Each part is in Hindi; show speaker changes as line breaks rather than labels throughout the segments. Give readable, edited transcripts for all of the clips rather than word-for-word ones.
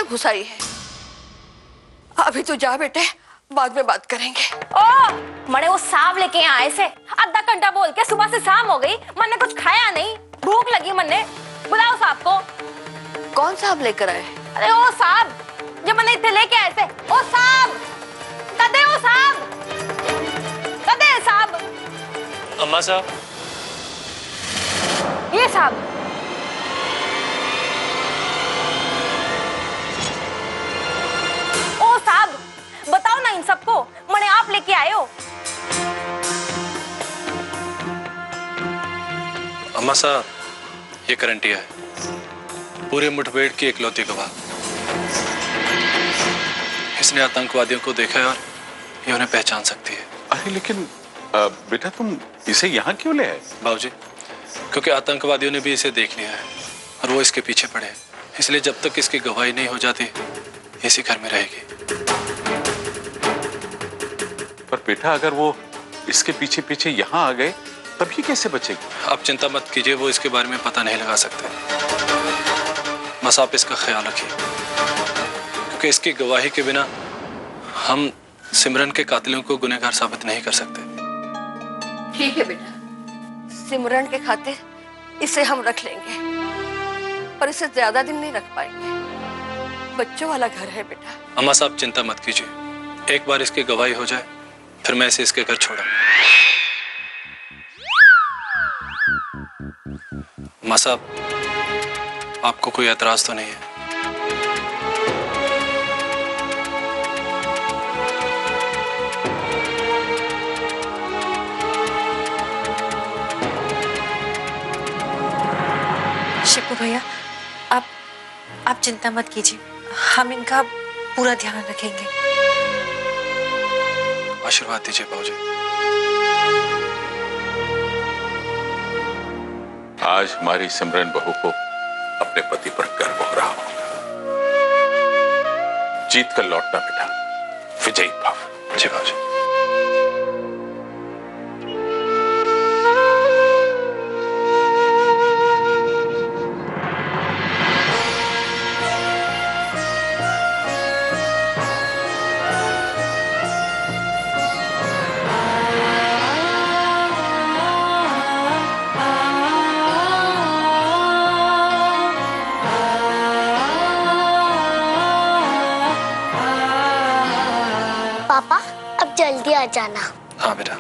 घुसाई है। अभी तो जा बेटे, बाद में बात करेंगे।
ओ मने वो सांप लेके यहाँ आए से आधा घंटा बोल के सुबह से शाम हो गई, मैंने कुछ खाया नहीं, भूख लगी मन्ने। बुलाओ सांप को।
कौन सांप लेकर आए?
अरे वो सांप जो मैंने इतने लेके आए थे, वो सांप कदे, वो सांप कदे सांप।
अम्मा साहब,
ये सांप। ओ सांप, बताओ ना इन सबको, मैंने आप लेके आए हो।
अम्मा साहब, ये करंटिया है, पूरे मुठभेड़ की इकलौती गवाह। इसने आतंकवादियों को देखा है और ये उन्हें पहचान सकती है।
अरे लेकिन बेटा तुम इसे यहाँ क्यों ले आए?
बाबूजी, क्योंकि आतंकवादियों ने भी इसे देख लिया है और वो इसके पीछे पड़े हैं, इसलिए जब तक इसकी गवाही नहीं हो जाती इसी घर में रहेगी।
पर बेटा अगर वो इसके पीछे पीछे यहाँ आ गए तब ये कैसे बचेगी?
आप चिंता मत कीजिए, वो इसके बारे में पता नहीं लगा सकते। बस आप इसका ख्याल रखिए, क्योंकि इसकी गवाही के बिना हम सिमरन के कातिलों को गुनहगार साबित नहीं कर सकते।
ठीक है बेटा, सिमरन के खातिर इसे हम रख लेंगे, पर इसे ज्यादा दिन नहीं रख पाएंगे। बच्चों वाला घर है बेटा।
अम्मा साहब चिंता मत कीजिए, एक बार इसकी गवाही हो जाए फिर मैं इसे इसके घर छोड़ा। अम्मा साहब, आपको कोई एतराज तो नहीं है?
शिपू भैया, आप चिंता मत कीजिए, हम इनका पूरा ध्यान रखेंगे।
आशीर्वाद दीजिए बाबूजी।
आज हमारी सिमरन बहू को अपने पति पर गर्व हो रहा होगा। जीत कर लौटना बेटा, विजयी भव।
जी बाबूजी।
पापा अब जल्दी आ जाना।
हाँ बेटा।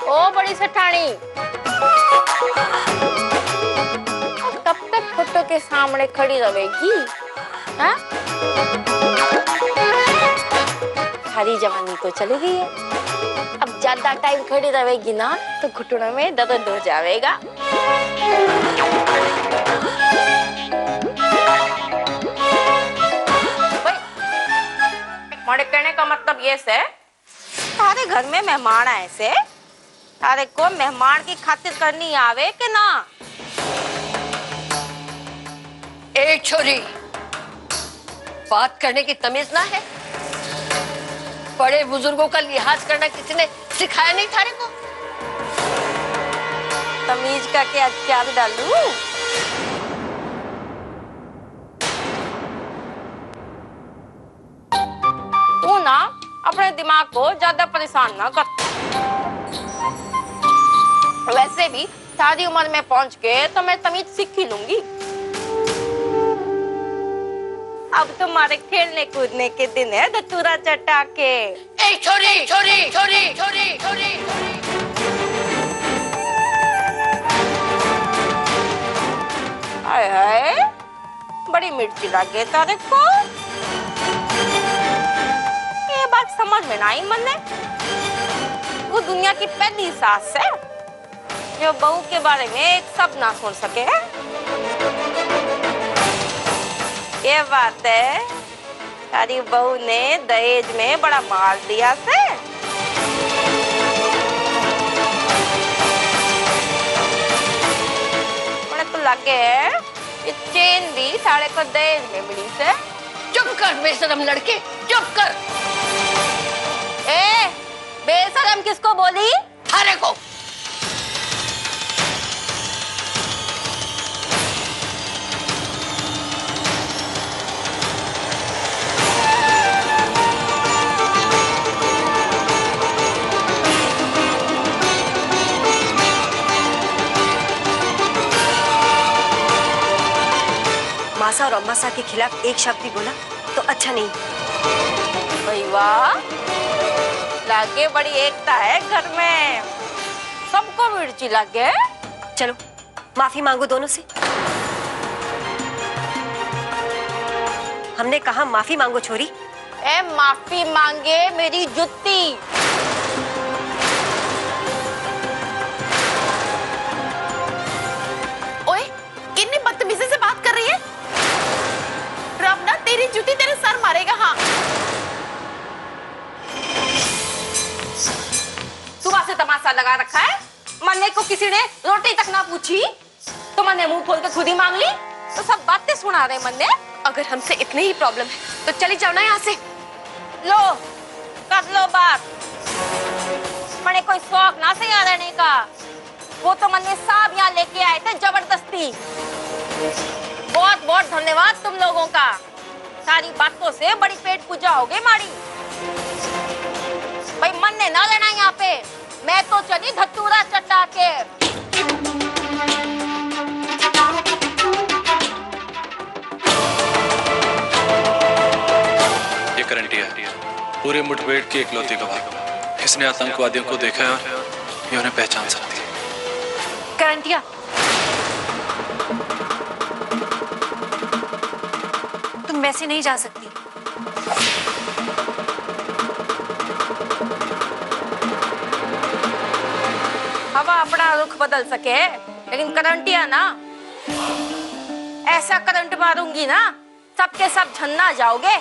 ओ बड़ी सेठानी, कब तक फोटो के सामने खड़ी रहेगी? हाँ? सारी जवानी तो चली गई है, अब ज्यादा टाइम खड़ी रहेगी ना तो घुटनों में दर्द हो जाएगा। मेरे कहने का मतलब ये से, तारे घर में मेहमान आए से, तारे को मेहमान की खातिर करनी आवे कि ना?
ए छोरी, बात करने की तमीज ना है? बड़े बुजुर्गों का लिहाज करना किसी ने सिखाया नहीं थारे को?
तमीज का क्या अचार डालूं? तू ना अपने दिमाग को ज्यादा परेशान ना कर। वैसे भी शादी उम्र में पहुंच के तो मैं तमीज सीख ही लूंगी। अब तुम्हारे खेलने कूदने के दिन है, धतूरा चटा के।
ए छोरी छोरी छोरी छोरी छोरी,
हाय हाय, बड़ी मिर्ची लगे तारे को। ये बात समझ में ना आई मन्ने। वो दुनिया की पहली सास है जो बहू के बारे में एक शब्द ना सुन सके। ये बात है, सारी बहू ने दहेज में बड़ा माल दिया से। के ये चेन दी साड़े को देर में मिली से।
चुप कर बेशरम लड़के, चुप कर।
ए बेशरम किसको बोली?
थारे को।
मासा और अम्मा सा के खिलाफ एक शब्द भी बोला तो अच्छा नहीं।
भाई वाह, लागे बड़ी एकता है घर में, सबको मिर्ची लगे।
चलो माफी मांगो दोनों से। हमने कहा माफी मांगो छोरी।
ए माफी मांगे मेरी जुत्ती।
ओए, कितनी बदतमीजी से बात कर रही है? रब ना तेरी जूती तेरे सर मारेगा। हाँ,
सुबह से तमाशा लगा रखा है। मन्ने को किसी ने रोटी तक ना पूछी तो मन्ने मुंह खोल के खुद ही मांग ली। तो सब बातें सुना रहे मन्ने।
अगर हमसे इतनी ही प्रॉब्लम है तो चली जाओ ना यहाँ से।
लो कर लो बात। मने कोई शौक ना से यहाँ रहने का। वो तो मन्ने साहब यहाँ लेके आए थे जबरदस्ती। बहुत बहुत धन्यवाद तुम लोगों का। सारी बातों से बड़ी पेट पूजा हो गई मारी। भाई मन ने ना लेना यहाँ पे। मैं तो चली धतूरा चटा के।
ये करंटिया पूरे मुठभेड़ की इकलौती गवाह। इसने आतंकवादियों को देखा है और ये उन्हें पहचान सकती है।
करंटिया, तुम वैसे नहीं जा सकती।
हवा अपना रुख बदल सके लेकिन करंटिया ना, ऐसा करंट मारूंगी ना सबके सब झन्ना जाओगे।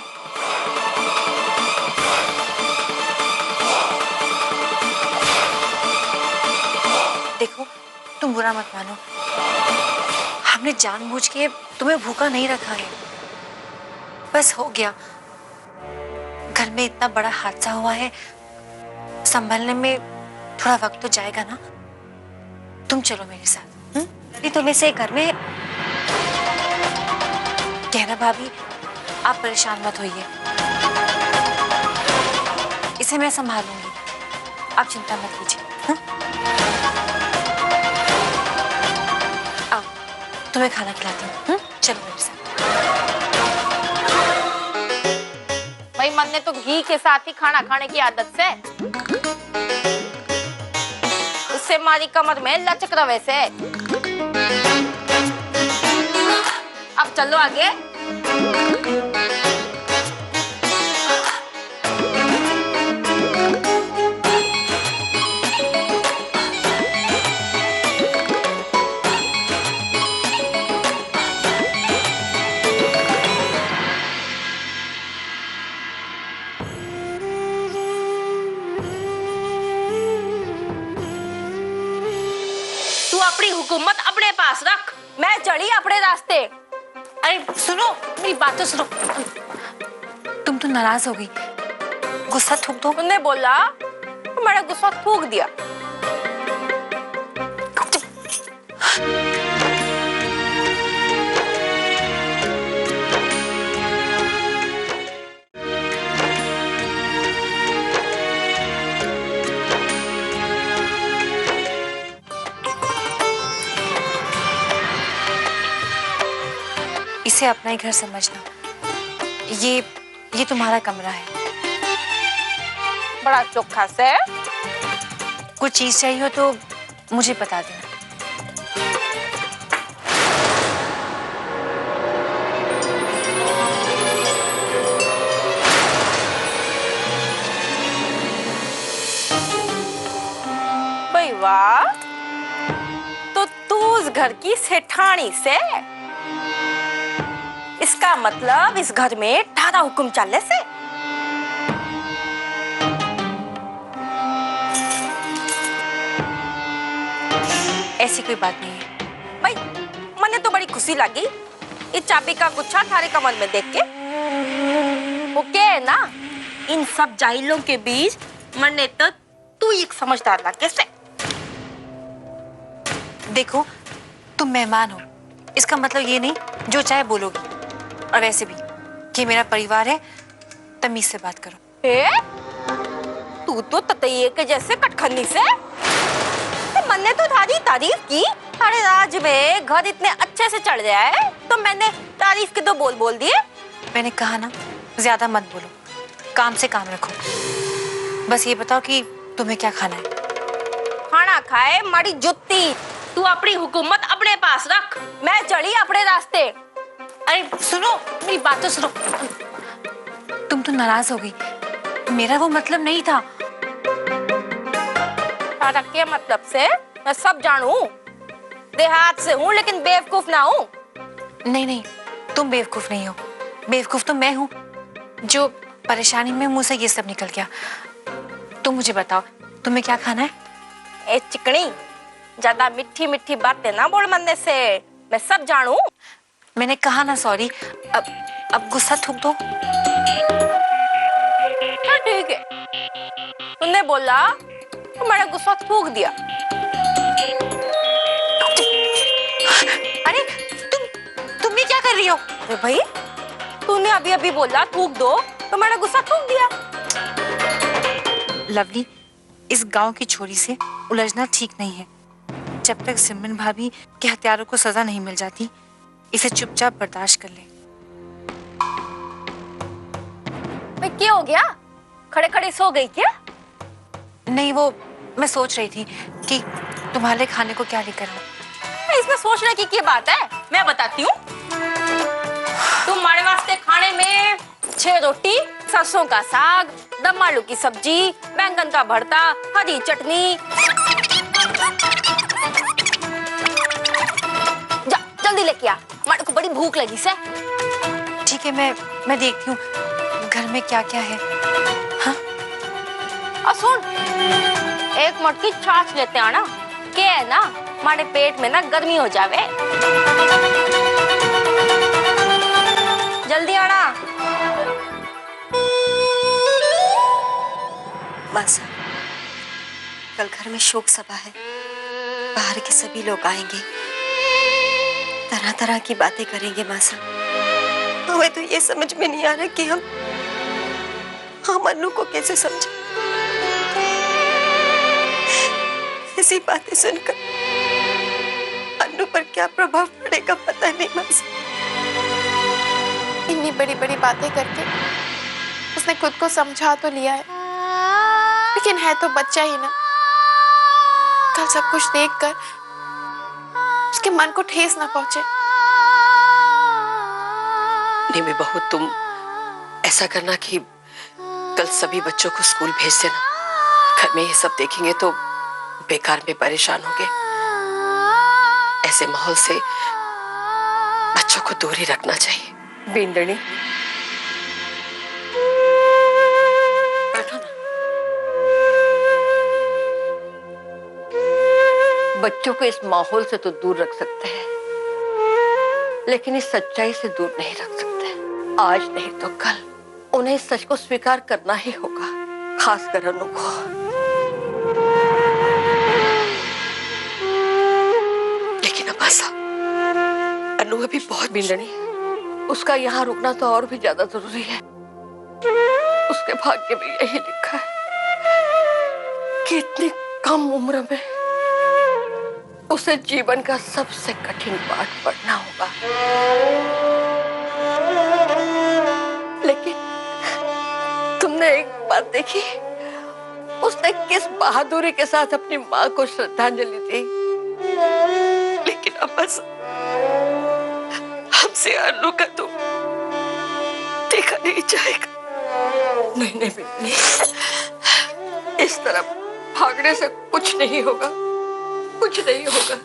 देखो तुम बुरा मत मानो, हमने जानबूझ के तुम्हें भूखा नहीं रखा है। बस हो गया, घर में इतना बड़ा हादसा हुआ है, संभलने में थोड़ा वक्त तो जाएगा ना। तुम चलो मेरे साथ। नहीं तो मैं से घर में। कहना भाभी, आप परेशान मत होइए, इसे मैं संभालूंगी, आप चिंता मत कीजिए। आओ तुम्हें खाना खिलाती हूँ। चलो मेरे साथ।
भाई मन ने तो घी के साथ ही खाना खाने की आदत से, उससे हमारी कमर में लचक रहे से। अब चलो आगे। तू अपनी हुकूमत अपने पास रख, मैं चढ़ी अपने रास्ते।
अरे सुनो, मेरी बात तो सुनो। तुम तो नाराज हो गई, गुस्सा थूक दो।
उन्होंने बोला तो मैंने गुस्सा थूक दिया।
इसे अपना ही घर समझना। ये तुम्हारा कमरा है।
बड़ा चोखा से।
कुछ चीज चाहिए हो तो मुझे बता देना।
भाई वाह, तो तू उस घर की सेठानी से। इसका मतलब इस घर में 18 हुक्म चले से।
ऐसी कोई बात नहीं है।
भाई मने तो बड़ी खुशी लगी ये चाबी का गुच्छा थारे कमर में देख के। वो क्या है ना, इन सब जाहिलों के बीच मने तो तू एक समझदार लगे से।
देखो तुम मेहमान हो, इसका मतलब ये नहीं जो चाहे बोलोगी। और वैसे भी कि मेरा परिवार है, तमीज से बात करो।
तू तो ततैये के जैसे कटखन्नी से। मैंने तो थारी तारीफ की, अरे राज में घर इतने अच्छे से चढ़ जाए तो मैंने तारीफ के दो बोल दिए।
मैंने कहा ना ज्यादा मत बोलो, काम से काम रखो। बस ये बताओ कि तुम्हें क्या खाना है?
खाना खाए मारी जुत्ती, तू अपनी हुकूमत अपने पास रख, मैं चढ़ी अपने रास्ते।
अरे सुनो, मेरी बात तो सुनो। तुम तो नाराज हो गई, मेरा वो मतलब नहीं था।
तारा के मतलब से मैं सब जानू, देहात से हूँ लेकिन बेवकूफ ना हूँ।
नहीं नहीं, तुम बेवकूफ नहीं हो, बेवकूफ तो मैं हूँ जो परेशानी में मुंह से ये सब निकल गया। तुम मुझे बताओ तुम्हें क्या खाना है?
ए चिकनी, ज्यादा मीठी मीठी बातें ना बोल मन्ने से, मैं सब जानू।
मैंने कहा ना सॉरी, अब गुस्सा थूक दो।
हाँ ठीक है, तुमने बोला तो मैंने गुस्सा थूक दिया।
अरे तुम ये क्या कर रही हो?
अरे भाई, तूने अभी अभी बोला थूक दो तो मैंने गुस्सा थूक दिया।
लवली, इस गांव की छोरी से उलझना ठीक नहीं है। जब तक सिमरन भाभी के हत्यारों को सजा नहीं मिल जाती, इसे चुपचाप बर्दाश्त कर ले।
भाई क्या हो गया, खड़े खड़े सो गई क्या?
नहीं, वो मैं सोच रही थी कि तुम्हारे खाने को क्या लेकर आऊं।
इसमें सोचने की क्या बात है, मैं बताती हूँ। तुम्हारे वास्ते खाने में 6 रोटी, सरसों का साग, दम आलू की सब्जी, बैंगन का भरता, हरी चटनी। जा जल्दी लेके आ, मारे को बड़ी भूख लगी से।
ठीक है, मैं देखती हूँ घर में क्या क्या है। हाँ?
और सुन, एक मटकी छाछ लेते आना, क्या है ना हमारे पेट में ना गर्मी हो जावे। जल्दी आना।
मासा, कल घर में शोक सभा है, बाहर के सभी लोग आएंगे, तरह तरह की बातें करेंगे। मासा, हमें तो ये समझ में नहीं आ रहा कि हम अनु को कैसे समझें। ऐसी बातें सुनकर अनु पर क्या प्रभाव पड़ेगा पता नहीं। मासा,
इतनी बड़ी बड़ी बातें करके उसने खुद को समझा तो लिया है, लेकिन है तो बच्चा ही ना। कल सब कुछ देखकर उसके मन को ठेस ना पहुंचे।
निमी बहू, तुम ऐसा करना कि कल सभी बच्चों को स्कूल भेज देना। घर में ये सब देखेंगे तो बेकार में परेशान होंगे। ऐसे माहौल से बच्चों को दूर ही रखना चाहिए। बिंदनी, बैठो ना। बच्चों को इस माहौल से तो दूर रख सकते हैं, लेकिन इस सच्चाई से दूर नहीं रख सकते। आज नहीं तो कल उन्हें इस सच को स्वीकार करना ही होगा, खासकर अनु को। लेकिन अब ऐसा, अनु अभी बहुत बिंदनी, उसका यहाँ रुकना तो और भी ज्यादा जरूरी है। उसके भाग्य में यही लिखा है कि इतनी कम उम्र में उसे जीवन का सबसे कठिन पाठ पढ़ना होगा। लेकिन तुमने एक बात देखी, उसने किस बहादुरी के साथ अपनी माँ को श्रद्धांजलि दी। लेकिन अब बस हमसे अनु का तो देखा नहीं जाएगा। नहीं नहीं, इस तरफ भागने से कुछ नहीं होगा, कुछ नहीं होगा।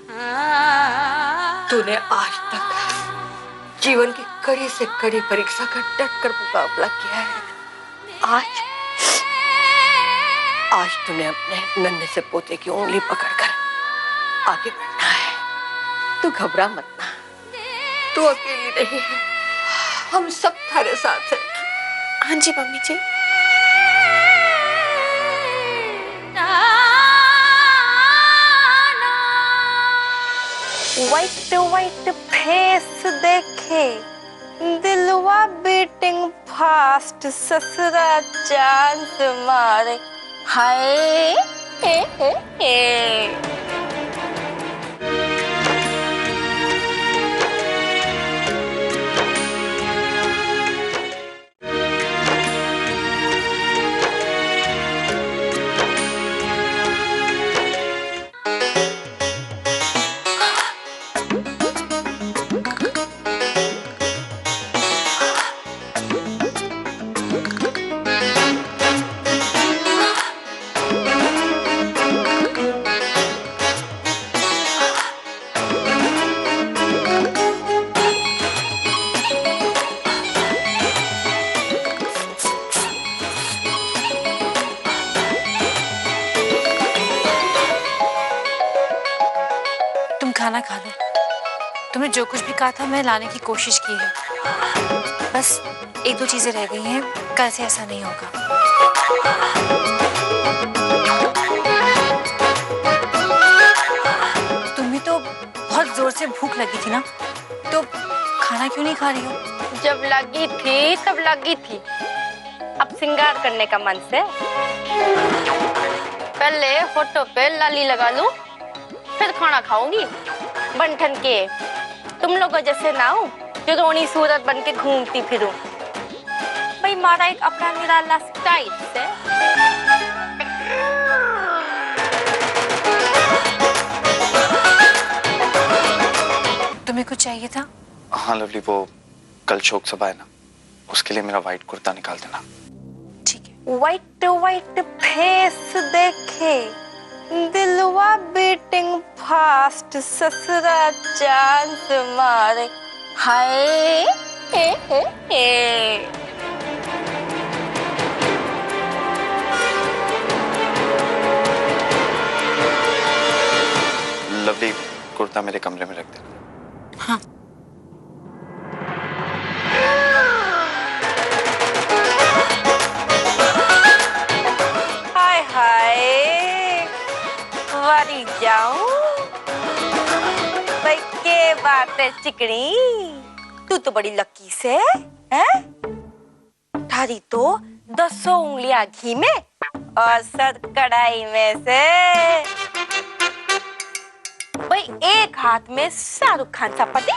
तूने आज तक जीवन की कड़ी से कड़ी परीक्षा का डट कर मुकाबला किया है। आज तूने अपने नन्हे से पोते की उंगली पकड़कर आगे बढ़ना है। तू घबरा मत ना। तू अकेली नहीं है, हम सब तुम्हारे साथ हैं।
हाँ जी मम्मी जी।
वाइट वाइट फेस देखे दिलवा बीटिंग फास्ट, ससुरा चांस मारे हाय हे।
खाना खा लो। तुमने जो कुछ भी कहा था मैं लाने की कोशिश की है, बस एक दो चीजें रह गई हैं, कल से ऐसा नहीं होगा। तुम्हें तो बहुत जोर से भूख लगी थी ना, तो खाना क्यों नहीं खा रही हो?
जब लगी थी तब लगी थी, अब श्रृंगार करने का मन से। पहले फोटो पे लाली लगा लूं, फिर खाना खाऊंगी। बंठन के तुम लोगों जैसे ना हो जो रोनी सूरत बन के घूमती फिरूं। भाई मारा एक अपना निराला स्टाइल से।
तुम्हें कुछ चाहिए था?
हाँ लवली, वो कल शोक सभा है ना, उसके लिए मेरा व्हाइट कुर्ता निकाल देना।
ठीक है।
वाइट वाइट फेस देखे दिलवा बीटिंग फास्ट, ससुरा चांस मारे हाय हे।
लवली, कुर्ता मेरे कमरे में रख देना।
हाँ।
हाय हाय वारी जाऊं भाई, के बात है चिकनी, तू तो बड़ी लकी से है। थारी तो 10 उंगलियां घी में और सर कढ़ाई में से। भाई एक हाथ में शाहरुख खान सा पति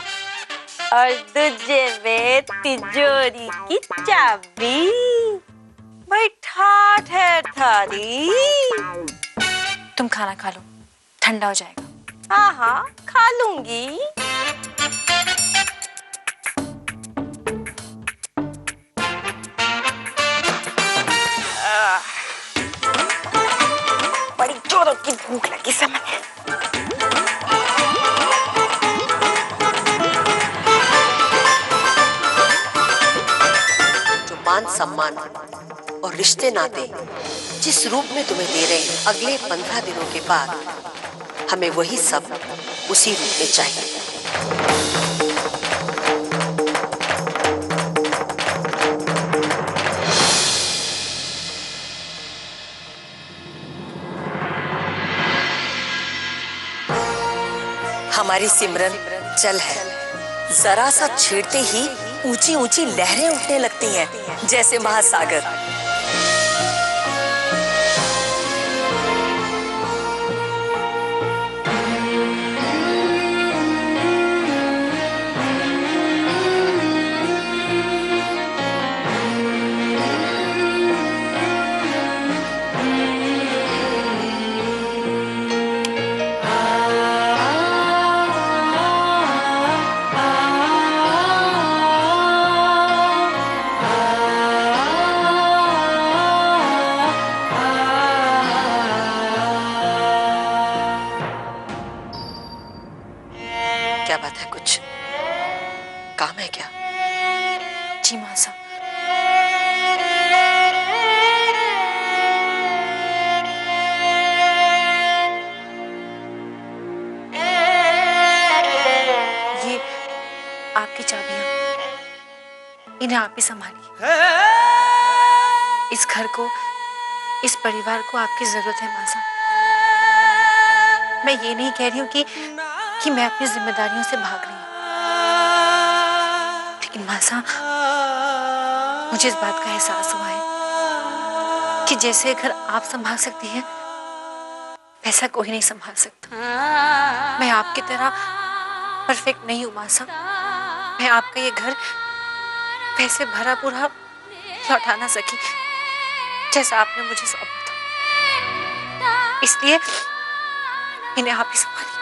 और दूजे में तिजोरी की चाबी। भाई ठाठ है थारी।
तुम खाना खा लो, ठंडा हो जाएगा।
हाँ हाँ खा लूंगी। बड़ी जोरों की भूख लगी समय।
जो मान सम्मान और रिश्ते नाते जिस रूप में तुम्हें दे रहे हैं, अगले 15 दिनों के बाद हमें वही सब उसी रूप में चाहिए। हमारी सिमरन जल है, जरा सा छेड़ते ही ऊंची ऊंची लहरें उठने लगती हैं, जैसे महासागर। क्या बात है, कुछ काम है क्या?
जी मां साहब। आपकी चाबियां, इन्हें आप ही संभालिए। इस घर को, इस परिवार को आपकी जरूरत है मासा। मैं ये नहीं कह रही हूँ कि मैं अपनी जिम्मेदारियों से भाग रही हूँ, लेकिन मासा मुझे इस बात का एहसास हुआ है कि जैसे घर आप संभाल सकती हैं वैसा कोई नहीं संभाल सकता। मैं आपकी तरह परफेक्ट नहीं हूँ मासा। मैं आपका ये घर वैसे भरा पूरा लौटा ना सकी जैसा आपने मुझे सौंपा था, इसलिए इन्हें आप ही संभालिए।